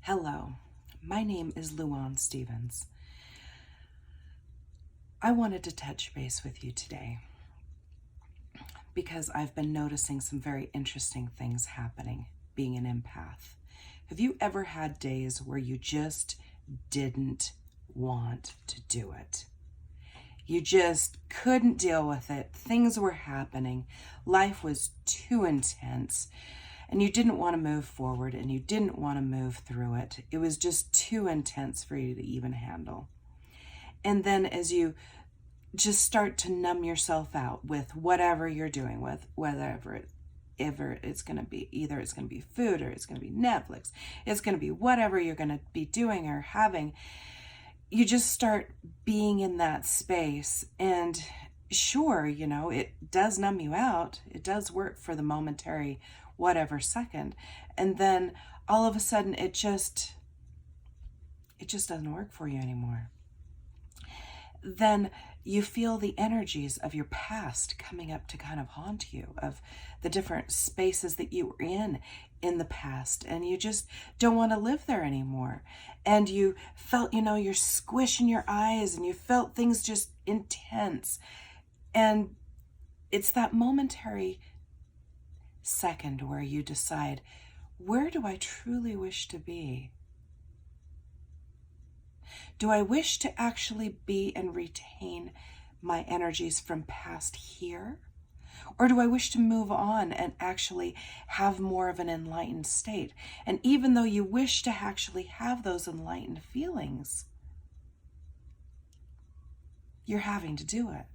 Hello, my name is LuOn Stevens. I wanted to touch base with you today because I've been noticing some very interesting things happening being an empath. Have you ever had days where you just didn't want to do it? You just couldn't deal with it. Things were happening. Life was too intense. And you didn't want to move forward and you didn't want to move through it. It was just too intense for you to even handle. And then as you just start to numb yourself out with whatever you're doing, with whatever it's going to be, either it's going to be food or it's going to be Netflix, it's going to be whatever you're going to be doing or having, you just start being in that space. And sure, it does numb you out. It does work for the momentary whatever second. And then all of a sudden it just doesn't work for you anymore. Then you feel the energies of your past coming up to kind of haunt you, of the different spaces that you were in the past, and you just don't want to live there anymore. And you felt, you're squishing your eyes and you felt things just intense. And it's that momentary second where you decide, where do I truly wish to be? Do I wish to actually be and retain my energies from past here? Or do I wish to move on and actually have more of an enlightened state? And even though you wish to actually have those enlightened feelings, you're having to do it.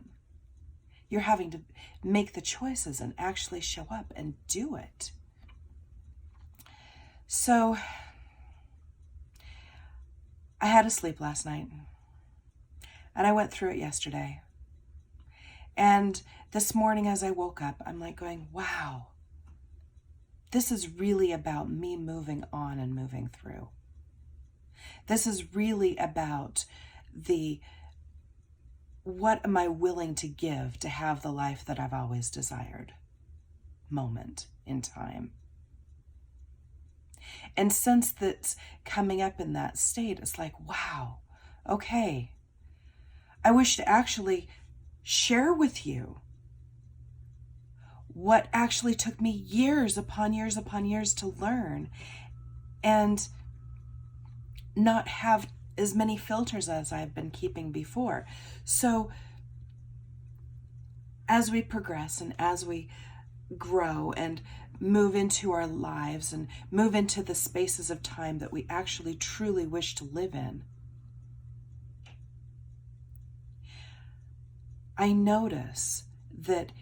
You're having to make the choices and actually show up and do it. So I had to sleep last night, and I went through it yesterday. And this morning as I woke up, I'm like going, wow, this is really about me moving on and moving through. This is really about what am I willing to give to have the life that I've always desired moment in time. And since that's coming up in that state, it's like, wow, okay. I wish to actually share with you what actually took me years upon years upon years to learn, and not have as many filters as I've been keeping before. So as we progress and as we grow and move into our lives and move into the spaces of time that we actually truly wish to live in, I notice that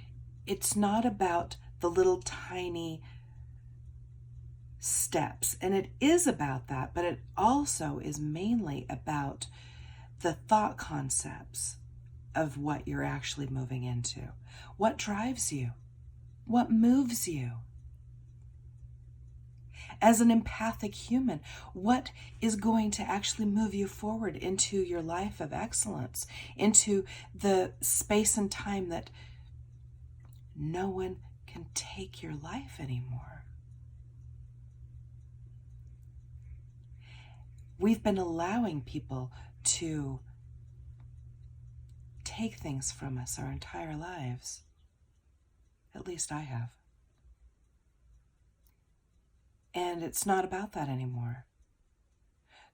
it's not about the little tiny steps, and it is about that, but it also is mainly about the thought concepts of what you're actually moving into. What drives you? What moves you? As an empathic human, what is going to actually move you forward into your life of excellence, into the space and time that no one can take your life anymore? We've been allowing people to take things from us our entire lives. At least I have. And it's not about that anymore.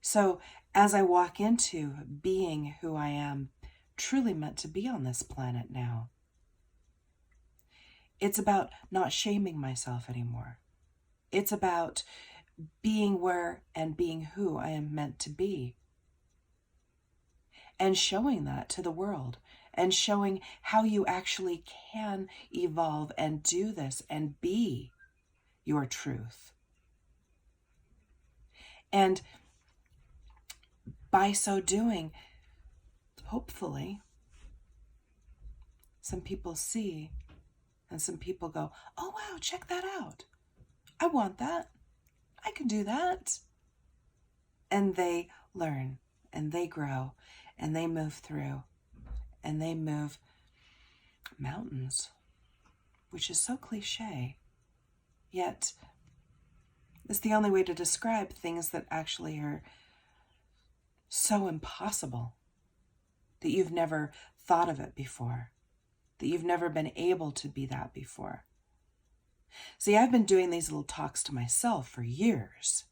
So as I walk into being who I am truly meant to be on this planet now, it's about not shaming myself anymore. It's about being where and being who I am meant to be. And showing that to the world, and showing how you actually can evolve and do this and be your truth. And by so doing, hopefully, some people see and some people go, oh wow, check that out. I want that. I can do that. And they learn and they grow and they move through and they move mountains, which is so cliche, yet It's the only way to describe things that actually are so impossible, that you've never thought of it before, that you've never been able to be that before. See, I've been doing these little talks to myself for years,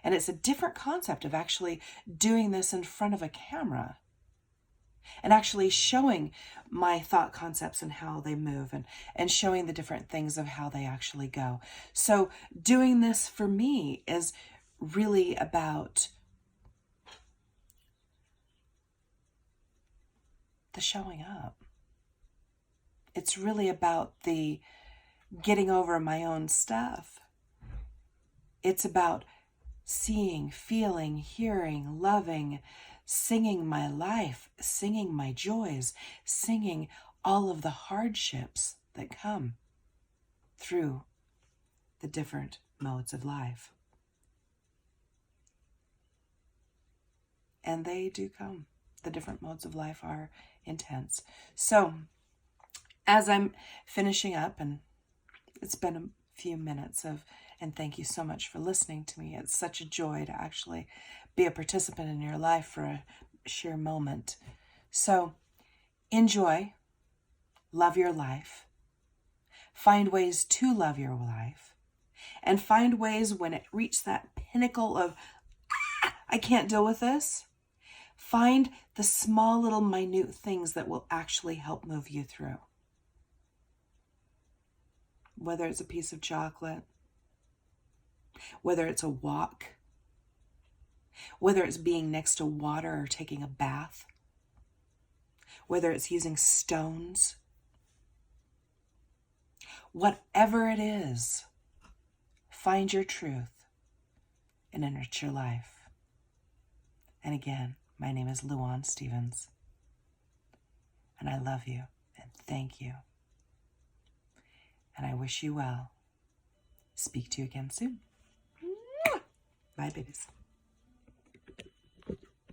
and it's a different concept of actually doing this in front of a camera and actually showing my thought concepts and how they move, and showing the different things of how they actually go. So doing this for me is really about the showing up. It's really about the getting over my own stuff. It's about seeing, feeling, hearing, loving, singing my life, singing my joys, singing all of the hardships that come through the different modes of life. And they do come. The different modes of life are intense. So, as I'm finishing up, and it's been a few minutes and thank you so much for listening to me. It's such a joy to actually be a participant in your life for a sheer moment. So enjoy, love your life, find ways to love your life, and find ways when it reaches that pinnacle of, I can't deal with this. Find the small little minute things that will actually help move you through. Whether it's a piece of chocolate, whether it's a walk, whether it's being next to water or taking a bath, whether it's using stones, whatever it is, find your truth and enrich your life. And again, my name is LuOn Stevens, and I love you and thank you. And I wish you well. Speak to you again soon. Bye, babies.